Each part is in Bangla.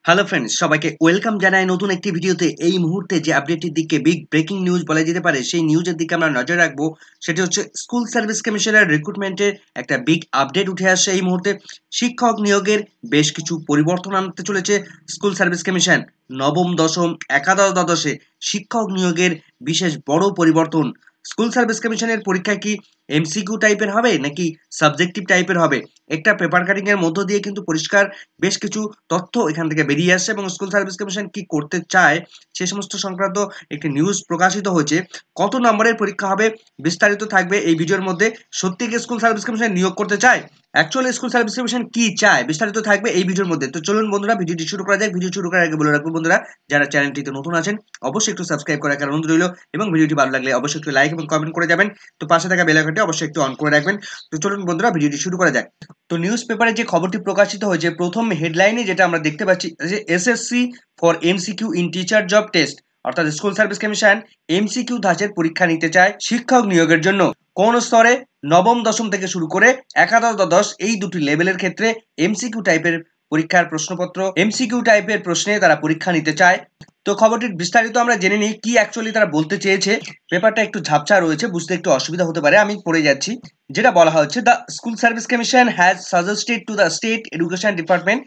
হ্যালো ফ্রেন্ডস, সবাইকে ওয়েলকাম জানাই নতুন একটি ভিডিওতে। এই মুহূর্তে যে আপডেটটির দিকে বিগ ব্রেকিং নিউজ বলা যেতে পারে, সেই নিউজের দিকে আমরা নজর রাখবো। সেটি হচ্ছে স্কুল সার্ভিস কমিশনের রিক্রুটমেন্টের একটা বিগ আপডেট উঠে আসছে এই মুহূর্তে। শিক্ষক নিয়োগের বেশ কিছু পরিবর্তন আনতে চলেছে স্কুল সার্ভিস কমিশন। নবম, দশম, একাদশ, দ্বাদশে শিক্ষক নিয়োগের বিশেষ বড় পরিবর্তন। স্কুল সার্ভিস কমিশনের পরীক্ষা কি এমসিকিউ টাইপের হবে নাকি সাবজেক্টিভ টাইপের হবে? একটা পেপার কাটিং এর মধ্য দিয়ে কিন্তু পরিষ্কার বেশ কিছু তথ্য এখান থেকে বেরিয়ে আসছে, এবং স্কুল সার্ভিস কমিশন কি করতে চায় সে সমস্ত সংক্রান্ত একটি নিউজ প্রকাশিত হয়েছে। কত নম্বরের পরীক্ষা হবে বিস্তারিত থাকবে এই ভিডিওর মধ্যে। সত্যি কি স্কুল সার্ভিস কমিশন নিয়োগ করতে চায়? অ্যাকচুয়ালি স্কুল সার্ভিস কমিশন কি চায় বিস্তারিত থাকবে এই ভিডিওর মধ্যে। তো চলুন বন্ধুরা, ভিডিওটি শুরু করা যাক। ভিডিও শুরু করার আগে বলে রাখবো বন্ধুরা, যারা চ্যানেলটিতে নতুন আছেন অবশ্যই একটু সাবস্ক্রাইব করার অনুরোধ রইল, এবং ভিডিওটি ভালো লাগলে অবশ্যই একটু লাইক এবং কমেন্ট করে যাবেন। তো পাশে থাকা বেল আইকনটি অবশ্যই একটু অন করে রাখবেন। তো চলুন বন্ধুরা, ভিডিওটি শুরু করা যাক। তো নিউজ পেপারে যে খবরটি প্রকাশিত হয়েছে, প্রথম হেডলাইনে যেটা আমরা দেখতে পাচ্ছি যে SSC for MCQ in teacher job test, অর্থাৎ স্কুল সার্ভিস কমিশন এমসিকিউ ধাঁচের পরীক্ষা নিতে চায় শিক্ষক নিয়োগের জন্য। কোন স্তরে? নবম, দশম থেকে শুরু করে একাদশ, দ্বাদশ এই দুটি লেভেলের ক্ষেত্রে এমসিকিউ টাইপের পরীক্ষার প্রশ্নপত্র, এমসিকিউ টাইপের প্রশ্নে তারা পরীক্ষা নিতে চায়। তো খবরটির বিস্তারিত আমরা জেনে নিই কি অ্যাকচুয়ালি তারা বলতে চেয়েছে। পেপারটা একটু ঝাপসা রয়েছে, বুঝতে একটু অসুবিধা হতে পারে, আমি পড়ে যাচ্ছি। যেটা বলা হচ্ছে, the school service commission has suggested to the state education department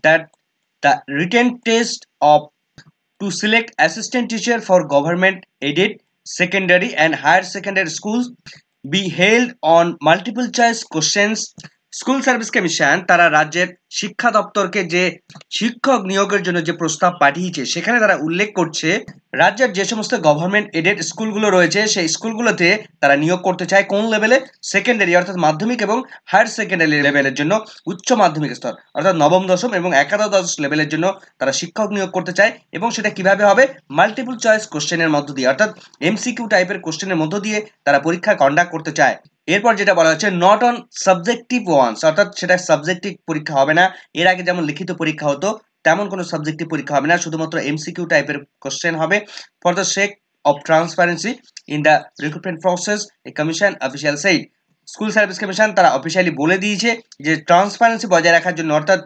that the written test of to select assistant teacher for government aided secondary and higher secondary schools be held on multiple choice questions. School service commission তারা রাজ্যের শিক্ষা দপ্তরকে যে শিক্ষক নিয়োগের জন্য যে প্রস্তাব পাঠিয়েছে, সেখানে তারা উল্লেখ করছে রাজ্যের যে সমস্ত গভর্নমেন্ট এডেড স্কুলগুলো রয়েছে সেই স্কুলগুলোতে তারা নিয়োগ করতে চায় কোন লেভেলে? সেকেন্ডারি অর্থাৎ মাধ্যমিক এবং হায়ার সেকেন্ডারি লেভেলের জন্য, উচ্চ মাধ্যমিক স্তর অর্থাৎ নবম, দশম এবং একাদশ, দ্বাদশ লেভেলের জন্য তারা শিক্ষক নিয়োগ করতে চায়। এবং সেটা কিভাবে হবে? মাল্টিপল চয়েস কোশ্চেনের মধ্য দিয়ে, অর্থাৎ এমসিকিউ টাইপের কোশ্চেনের মধ্য দিয়ে তারা পরীক্ষা কন্ডাক্ট করতে চায়। এরপর যেটা বলা হচ্ছে, নট অন সাবজেক্টিভ ওয়ান্স, অর্থাৎ সেটা সাবজেক্টিভ পরীক্ষা হবে না। এর আগে যেমন লিখিত পরীক্ষা হতো তেমন কোনো সাবজেক্টিভ পরীক্ষা হবে না, শুধুমাত্র এমসিকিউ টাইপের কোশ্চেন হবে। For the sake of transparency in the recruitment process, A commission official said. School service commission তারা অফিসিয়ালি বলে দিয়েছে যে ট্রান্সপারেন্সি বজায় রাখার জন্য, অর্থাৎ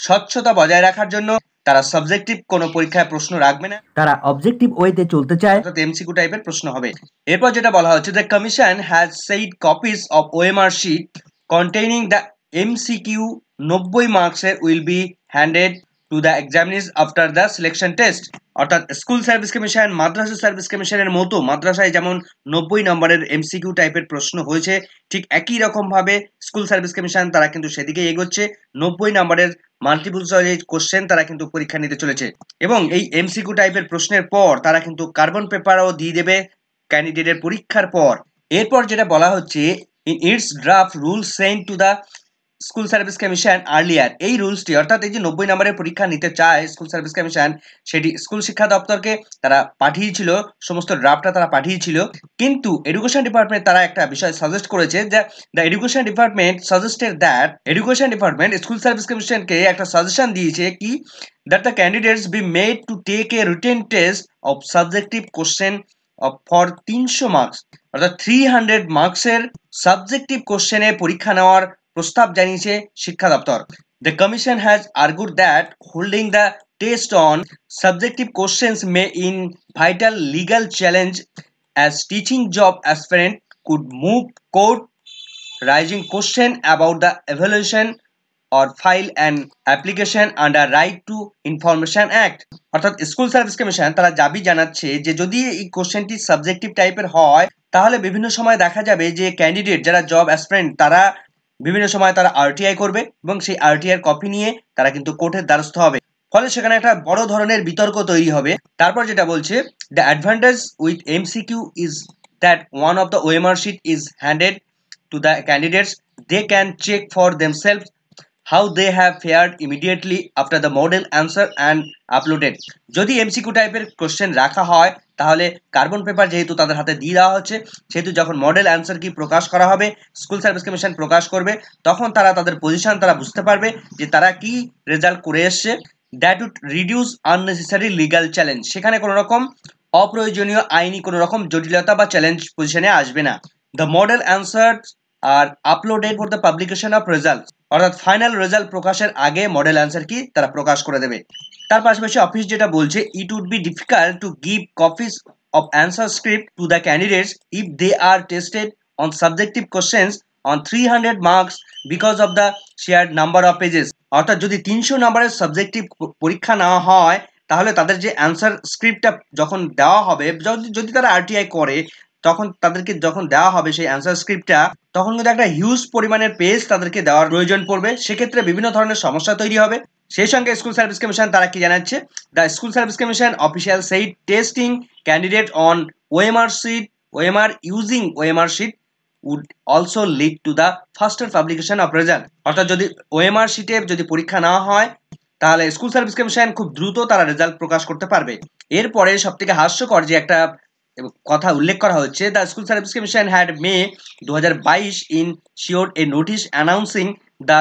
স্বচ্ছতা বজায় রাখার জন্য তারা সাবজেক্টিভ কোনো পরীক্ষায় প্রশ্ন রাখবে না, তারা অবজেক্টিভ ওয়েতে চলতে চায়, অর্থাৎ এমসিকিউ টাইপের প্রশ্ন হবে। এরপর যেটা বলা হচ্ছে, the commission has said copies of OMR sheet containing the MCQ 90 মার্কসের will be handed to the examinees after the selection test. অর্থাৎ school service commission Madrasah service কমিশনের মতো, মাদ্রাসায় যেমন 90 নম্বরের এমসিকিউ টাইপের প্রশ্ন হয়েছে, ঠিক একই রকম ভাবে স্কুল সার্ভিস কমিশন তারা কিন্তু সেদিকে এগোচ্ছে। 90 নম্বরের মাল্টিপল চয়েস কোশ্চেন তারা কিন্তু পরীক্ষা নিতে চলেছে, এবং এই এমসিকিউ টাইপের প্রশ্নের পর তারা কিন্তু কার্বন পেপারও দিয়ে দেবে ক্যান্ডিডেটের পরীক্ষার পর। এরপর যেটা বলা হচ্ছে, in its draft rules sent to the school service commission earlier, এই রুলসটি অর্থাৎ এই যে 90 নম্বরের পরীক্ষা নিতে চায় স্কুল সার্ভিস কমিশন, সেটি স্কুল শিক্ষা দপ্তরকে তারা পাঠিয়েছিল, সমস্ত ড্রাফটটা তারা পাঠিয়েছিল। কিন্তু এডুকেশন ডিপার্টমেন্ট তারা একটা বিষয় সাজেস্ট করেছে, যে the education department suggested that, education department school service কমিশনকে একটা সাজেশন দিয়েছে কি, that the candidates be made to take a written test of subjective question of for 300 marks, অর্থাৎ 300 মার্কসের সাবজেক্টিভ কোশ্চেনে পরীক্ষা নেওয়ার প্রস্তাব জানিয়েছে শিক্ষা দপ্তর। The commission has argued that holding the test on subjective questions may in vital legal challenge as teaching job aspirant could move court raising question about the evaluation or file an application under right to information act। অর্থাৎ স্কুল সার্ভিস কমিশন তারা দাবি জানাচ্ছে যে যদি এই কোশ্চেনটি সাবজেক্টিভ টাইপের হয়, তাহলে বিভিন্ন সময় দেখা যাবে যে ক্যান্ডিডেট যারা জব অ্যাসপিরেন্ট তারা বিভিন্ন সময় তারা আরটিআই করবে, এবং সেই আরটিআই এর কপি নিয়ে তারা কিন্তু কোর্টের দ্বারস্থ হবে। ফলে সেখানে একটা বড় ধরনের বিতর্ক তৈরি হবে। তারপর যেটা বলছে, the advantage with MCQ is that one of the OMR sheet is handed to the candidates. They can check for themselves how they have fared immediately after the model answer and uploaded। যদি এমসিকিউ টাইপের কোশ্চেন রাখা হয়, তাহলে কার্বন পেপার যেহেতু তাদের হাতে দিয়ে দেওয়া হচ্ছে, সেহেতু যখন মডেল অ্যান্সার কি প্রকাশ করা হবে, স্কুল সার্ভিস কমিশন প্রকাশ করবে, তখন তারা তাদের পজিশন তারা বুঝতে পারবে যে তারা কি রেজাল্ট করে এসছে। That would reduce unnecessary legal challenge, সেখানে কোনো রকম অপ্রয়োজনীয় আইনি কোনো রকম জটিলতা বা চ্যালেঞ্জ পজিশনে আসবে না। The model answer R uploaded for the publication of result, অর্থাৎ ফাইনাল রেজাল্ট প্রকাশের আগে মডেল অ্যান্সার কি তারা প্রকাশ করে দেবে। তার পাশাপাশি অফিস যেটা বলছে, it would be difficult to give copies of answer script to the candidates if they are tested on subjective questions on 300 marks because of the shared number of pages. অর্থাৎ যদি 300 নাম্বারের সাবজেক্টিভ পরীক্ষা নেওয়া হয়, তাহলে তাদের যে অ্যান্সার স্ক্রিপ্টটা যখন দেওয়া হবে, যদি তারা আরটিআই করে, তখন তাদেরকে যখন দেওয়া হবে সেই অ্যান্সার স্ক্রিপ্টটা, তখন কিন্তু একটা হিউজ পরিমাণের পেজ তাদেরকে দেওয়ার প্রয়োজন পড়বে। সেক্ষেত্রে বিভিন্ন ধরনের সমস্যা তৈরি হবে। সেই সঙ্গে স্কুল সার্ভিস কমিশন তারা কি জানাচ্ছে, the school service commission official said testing candidate on OMR sheet, OMR using OMR sheet would also lead to the faster publication of result। অর্থাৎ যদি ওএমআর শিটে যদি পরীক্ষা না হয়, তাহলে স্কুল সার্ভিস কমিশন খুব দ্রুত তারা রেজাল্ট প্রকাশ করতে পারবে। এরপরে সবথেকে হাস্যকর যে একটা কথা উল্লেখ করা হচ্ছে, the school service commission had May 2022 in sure A notice announcing the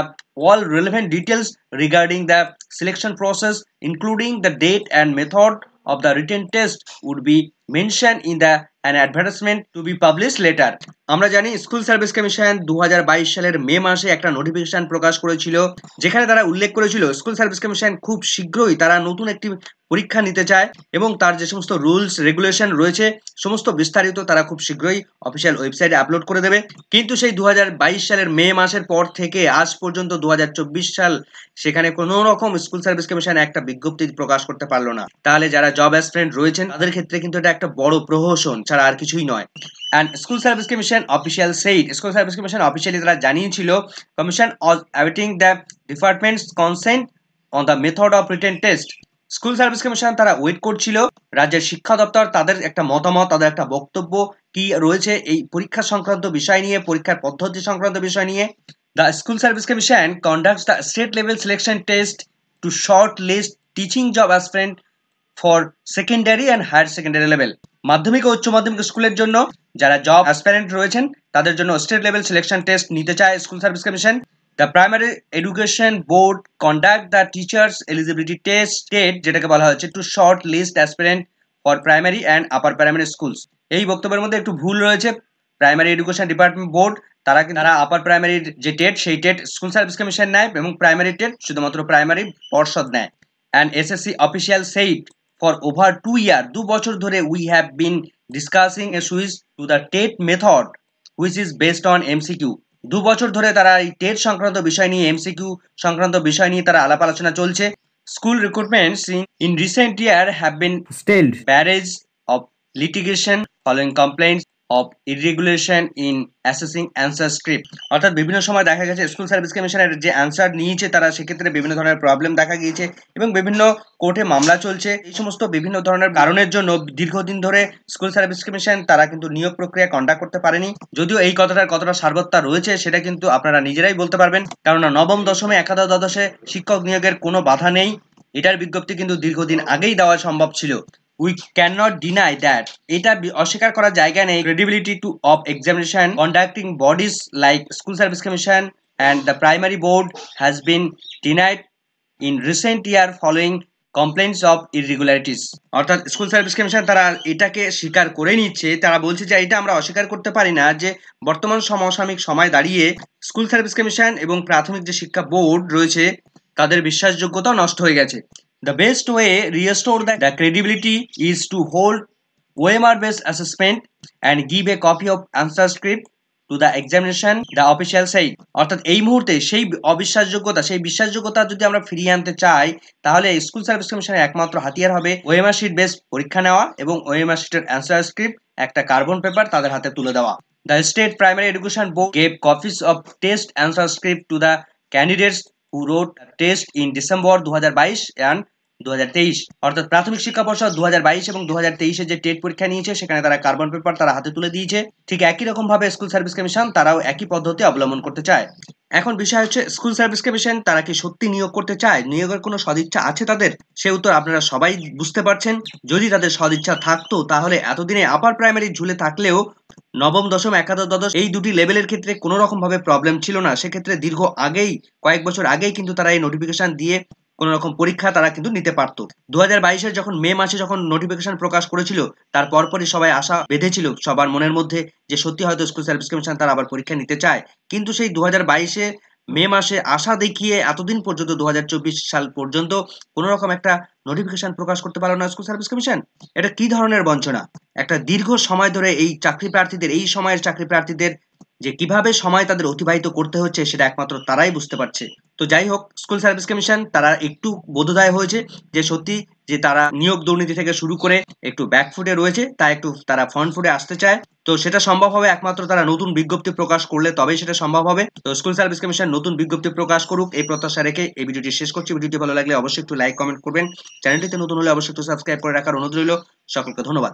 all relevant details regarding the selection process including the date and method of the written test would be mentioned in the an advertisement to be published later। আমরা জানি স্কুল সার্ভিস কমিশন 2022 সালের মে মাসে একটা নোটিফিকেশন প্রকাশ করেছিল, যেখানে তারা উল্লেখ করেছিল স্কুল সার্ভিস কমিশন খুব শীঘ্রই তারা নতুন একটি পরীক্ষা নিতে চায় এবং তার যে সমস্ত রুলস রেগুলেশন রয়েছে সমস্ত বিস্তারিত তারা খুব শীঘ্রই অফিসিয়াল ওয়েবসাইটে আপলোড করে দেবে। কিন্তু সেই 2022 সালের মে মাসের পর থেকে আজ পর্যন্ত 2024 সাল, সেখানে কোনো রকম স্কুল সার্ভিস কমিশন একটা বিজ্ঞপ্তি প্রকাশ করতে পারলো না। তাহলে যারা জব অ্যাসপিরেন্ট রয়েছেন তাদের ক্ষেত্রে কিন্তু এটা একটা বড় প্রহসন ছাড়া আর কিছুই নয়। And school service commission official said, school service commission officially তারা জানিয়েছিল, commission was awaiting the department's consent on the method of written test. School service commission তারা ওয়েট করছিল রাজ্যের শিক্ষা দপ্তর তাদের একটা মতামত, তাদের একটা বক্তব্য কি রয়েছে এই পরীক্ষা সংক্রান্ত বিষয় নিয়ে, পরীক্ষার পদ্ধতি সংক্রান্ত বিষয় নিয়ে। The school service commission conducts the state level selection test to shortlist teaching job aspirant for secondary and higher secondary level. মাধ্যমিক ও উচ্চ মাধ্যমিক স্কুলের জন্য যারা জব অ্যাসপিরেন্ট রয়েছেন তাদের জন্য স্টেট লেভেল সিলেকশন টেস্ট নিতে চায় school service commission. The Primary Education Board conduct the teachers eligibility test state, যেটাকে বলা হচ্ছে to shortlist aspirant for primary and upper primary schools. এই বক্তব্যের মধ্যে একটু ভুল রয়েছে। প্রাইমারি এডুকেশন ডিপার্টমেন্ট বোর্ড তারা আপার প্রাইমারির যে টেট সেই টেট স্কুল সার্ভিস কমিশন নেয় এবং প্রাইমারি টেট শুধুমাত্র প্রাইমারি পর্ষদ নেয়। And SSC official said for over 2 ইয়ার, 2 বছর ধরে we have been discussing A switch to the TET method which is based on MCQ. 2 বছর ধরে তারা এই টেট সংক্রান্ত বিষয় নিয়ে, এমসিকিউ সংক্রান্ত বিষয় নিয়ে তারা আলাপ আলোচনা চলছে। School recruitments in recent year have been stalled barrage of litigation following complaints of irregulation in assessing answer script. অর্থাৎ বিভিন্ন সময় দেখা গেছে স্কুল সার্ভিস কমিশনের যে অ্যান্সার নিয়েছে তারা সেক্ষেত্রে বিভিন্ন ধরনের প্রবলেম দেখা গিয়েছে এবং বিভিন্ন কোর্টে মামলা চলছে। এই সমস্ত বিভিন্ন ধরনের কারণের জন্য দীর্ঘদিন ধরে স্কুল সার্ভিস কমিশন তারা কিন্তু নিয়োগ প্রক্রিয়া কন্ডাক্ট করতে পারেনি। যদিও এই কথাটার কতটা সার্বত্তা রয়েছে সেটা কিন্তু আপনারা নিজেরাই বলতে পারবেন, কারণ নবম দশমে একাদশ দ্বাদশে শিক্ষক নিয়োগের কোনো বাধা নেই। এটার বিজ্ঞপ্তি কিন্তু দীর্ঘদিন আগেই দেওয়া সম্ভব ছিল। We cannot deny that এটা অস্বীকার করার জায়গা নেই credibility to of examination conducting bodies like school service commission and the primary board has been denied in recent year following complaints of irregularities। অর্থাৎ স্কুল সার্ভিস কমিশন তারা এটাকে স্বীকার করে নিচ্ছে, তারা বলছে যে এটা আমরা অস্বীকার করতে পারি না যে বর্তমান সমসাময়িক সময় দাঁড়িয়ে স্কুল সার্ভিস কমিশন এবং প্রাথমিক যে শিক্ষা বোর্ড রয়েছে তাদের বিশ্বাসযোগ্যতা নষ্ট হয়ে গেছে। The best way restore the credibility is to hold OMR based assessment and give a copy of answer script to the examination, the official site। অর্থাৎ এই মুহূর্তে সেই বিশ্বাসযোগ্যতা যদি আমরা ফিরিয়ে আনতে চাই, তাহলে স্কুল সার্ভিস কমিশনের একমাত্র হাতিয়ার হবে ওএমআর শিট বেস পরীক্ষা নেওয়া এবং ওএমআর শিটের অ্যান্সার স্ক্রিপ্ট একটা কার্বন পেপার তাদের হাতে তুলে দেওয়া। The State Primary Education Board gave copies of test answer script to the candidates who wrote a test in December 2022 and 2023। অর্থাৎ প্রাথমিক শিক্ষা পর্ষদ 2022 এবং 2023 যে টেট পরীক্ষা নিয়েছে সেখানে তারা কার্বন পেপার তারা হাতে তুলে দিয়েছে। ঠিক একই রকম ভাবে স্কুল সার্ভিস কমিশন তারাও একই পদ্ধতি অবলম্বন করতে চায়। এখন বিষয় হচ্ছে স্কুল সার্ভিস কমিশন তারা কি সত্যি নিয়োগ করতে চায়, নিয়োগের কোনো সদিচ্ছা আছে তাদের? সে উত্তর আপনারা সবাই বুঝতে পারছেন। যদি তাদের সদিচ্ছা থাকতো তাহলে এতদিনে আপার প্রাইমারি ঝুলে থাকলেও নবম দশম একাদশ দ্বাদশ এই দুটি লেভেলের ক্ষেত্রে কোনো রকম ভাবে প্রবলেম ছিল না। সেক্ষেত্রে দীর্ঘ আগেই কয়েক বছর আগেই কিন্তু তারা এই নোটিফিকেশন দিয়ে কোনো রকম পরীক্ষা তারা কিন্তু নিতে পারতো। 2022 যখন মে মাসে যখন নোটিফিকেশন প্রকাশ করেছিল তার পরপরই সবাই আশা বেঁধেছিল সবার মনের মধ্যে যে সত্যি হয়তো স্কুল সার্ভিস কমিশন তারা আবার পরীক্ষা নিতে চায়। কিন্তু সেই 2022 মে মাসে আশা দেখিয়ে এতদিন পর্যন্ত 2024 সাল পর্যন্ত কোনো রকম একটা নোটিফিকেশন প্রকাশ করতে পারলো না স্কুল সার্ভিস কমিশন? এটা কি ধরনের বঞ্চনা? একটা দীর্ঘ সময় ধরে এই চাকরি প্রার্থীদের, এই সময়ের চাকরি প্রার্থীদের যে কিভাবে সময় তাদের অতিবাহিত করতে হচ্ছে সেটা একমাত্র তারাই বুঝতে পারছে। তো যাই হোক, স্কুল সার্ভিস কমিশন তারা একটু বোধোদয় হয়েছে যে সত্যি যে তারা নিয়োগ দুর্নীতি থেকে শুরু করে একটু ব্যাকফুটে রয়েছে, তাই একটু তারা ফ্রন্ট ফুটে আসতে চায়। তো সেটা সম্ভব হবে একমাত্র তারা নতুন বিজ্ঞপ্তি প্রকাশ করলে, তবেই সেটা সম্ভব হবে। তো স্কুল সার্ভিস কমিশন নতুন বিজ্ঞপ্তি প্রকাশ করুক, এই প্রত্যাশা রেখে এই ভিডিওটি শেষ করছি। ভিডিওটি ভালো লাগলে অবশ্যই একটু লাইক কমেন্ট করবেন। চ্যানেলটিতে নতুন হলে অবশ্যই একটু সাবস্ক্রাইব করে রাখার অনুরোধ রইল। সকলকে ধন্যবাদ।